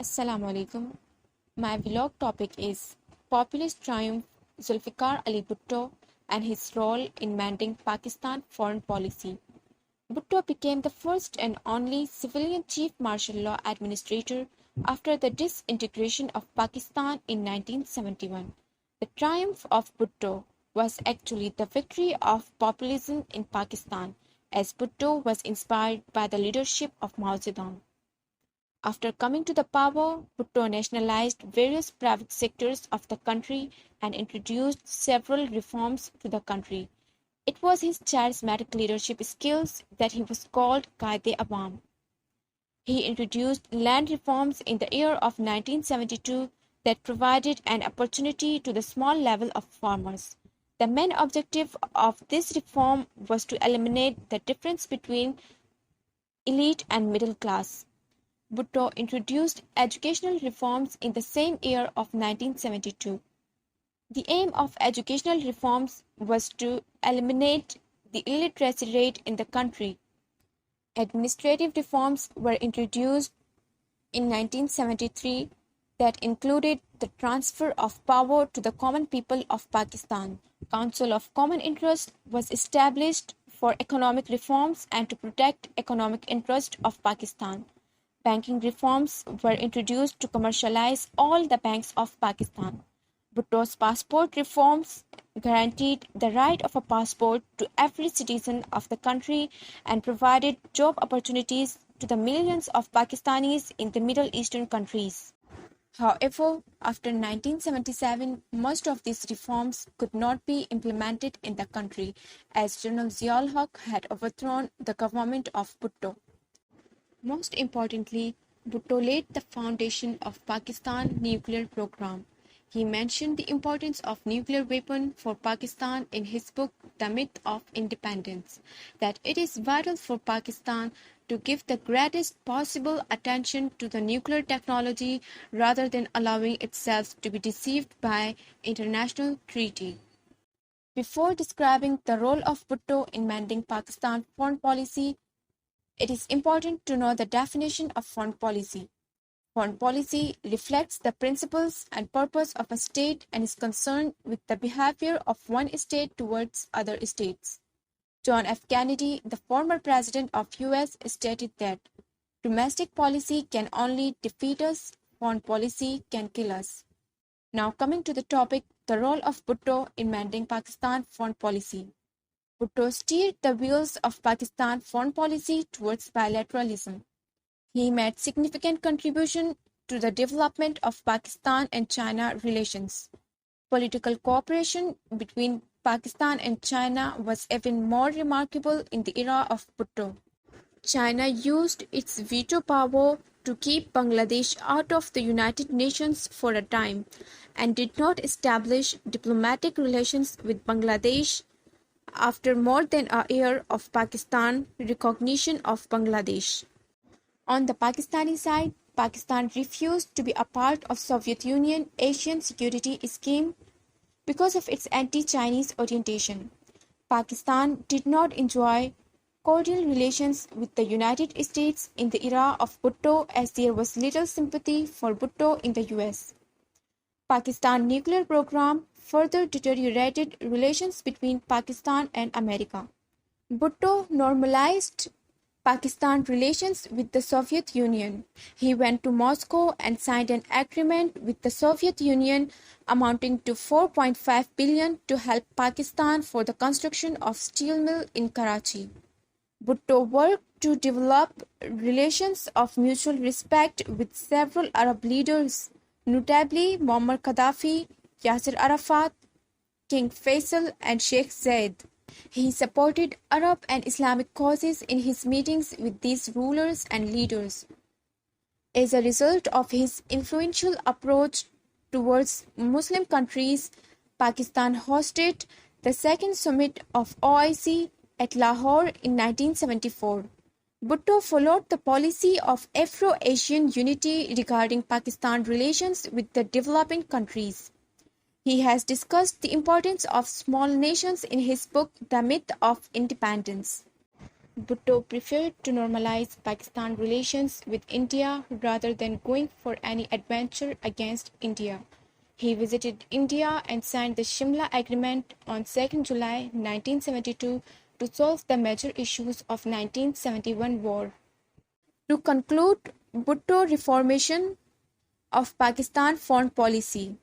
Assalamu alaikum. My vlog topic is Populist Triumph, Zulfiqar Ali Bhutto and his role in mending Pakistan foreign policy. Bhutto became the first and only civilian chief martial law administrator after the disintegration of Pakistan in 1971. The triumph of Bhutto was actually the victory of populism in Pakistan, as Bhutto was inspired by the leadership of Mao Zedong. After coming to the power, Bhutto nationalized various private sectors of the country and introduced several reforms to the country. It was his charismatic leadership skills that he was called Qaid-e-Awam. He introduced land reforms in the year of 1972 that provided an opportunity to the small level of farmers. The main objective of this reform was to eliminate the difference between elite and middle class. Bhutto introduced educational reforms in the same year of 1972. The aim of educational reforms was to eliminate the illiteracy rate in the country. Administrative reforms were introduced in 1973 that included the transfer of power to the common people of Pakistan. Council of Common Interest was established for economic reforms and to protect economic interest of Pakistan. Banking reforms were introduced to commercialize all the banks of Pakistan. Bhutto's passport reforms guaranteed the right of a passport to every citizen of the country and provided job opportunities to the millions of Pakistanis in the Middle Eastern countries. However, after 1977, most of these reforms could not be implemented in the country as General Ziaul Haq had overthrown the government of Bhutto. Most importantly, Bhutto laid the foundation of Pakistan nuclear program. He mentioned the importance of nuclear weapon for Pakistan in his book The Myth of Independence, that it is vital for Pakistan to give the greatest possible attention to the nuclear technology rather than allowing itself to be deceived by international treaty. Before describing the role of Bhutto in mending Pakistan foreign policy, it is important to know the definition of foreign policy. Foreign policy reflects the principles and purpose of a state and is concerned with the behavior of one state towards other states. John F. Kennedy, the former president of US, stated that domestic policy can only defeat us, foreign policy can kill us. Now coming to the topic, the role of Bhutto in mending Pakistan foreign policy. Bhutto steered the wheels of Pakistan foreign policy towards bilateralism. He made significant contribution to the development of Pakistan and China relations. Political cooperation between Pakistan and China was even more remarkable in the era of Bhutto. China used its veto power to keep Bangladesh out of the United Nations for a time and did not establish diplomatic relations with Bangladesh after more than a year of Pakistan recognition of Bangladesh. On the Pakistani side, Pakistan refused to be a part of Soviet Union Asian Security Scheme because of its anti-Chinese orientation. Pakistan did not enjoy cordial relations with the United States in the era of Bhutto as there was little sympathy for Bhutto in the US. Pakistan nuclear program further deteriorated relations between Pakistan and America. Bhutto normalized Pakistan relations with the Soviet Union. He went to Moscow and signed an agreement with the Soviet Union amounting to $4.5 billion to help Pakistan for the construction of steel mill in Karachi. Bhutto worked to develop relations of mutual respect with several Arab leaders, notably Muammar Gaddafi, Yasser Arafat, King Faisal, and Sheikh Zayed. He supported Arab and Islamic causes in his meetings with these rulers and leaders. As a result of his influential approach towards Muslim countries, Pakistan hosted the second summit of OIC at Lahore in 1974. Bhutto followed the policy of Afro-Asian unity regarding Pakistan relations with the developing countries. He has discussed the importance of small nations in his book The Myth of Independence. Bhutto preferred to normalize Pakistan relations with India rather than going for any adventure against India. He visited India and signed the Shimla Agreement on 2nd July 1972 to solve the major issues of 1971 war. To conclude, Bhutto reformation of Pakistan foreign policy.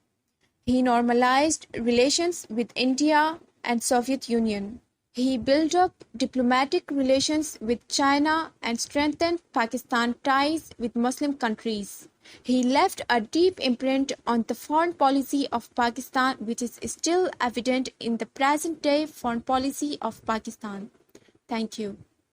He normalized relations with India and Soviet Union. He built up diplomatic relations with China and strengthened Pakistan ties with Muslim countries. He left a deep imprint on the foreign policy of Pakistan, which is still evident in the present day foreign policy of Pakistan. Thank you.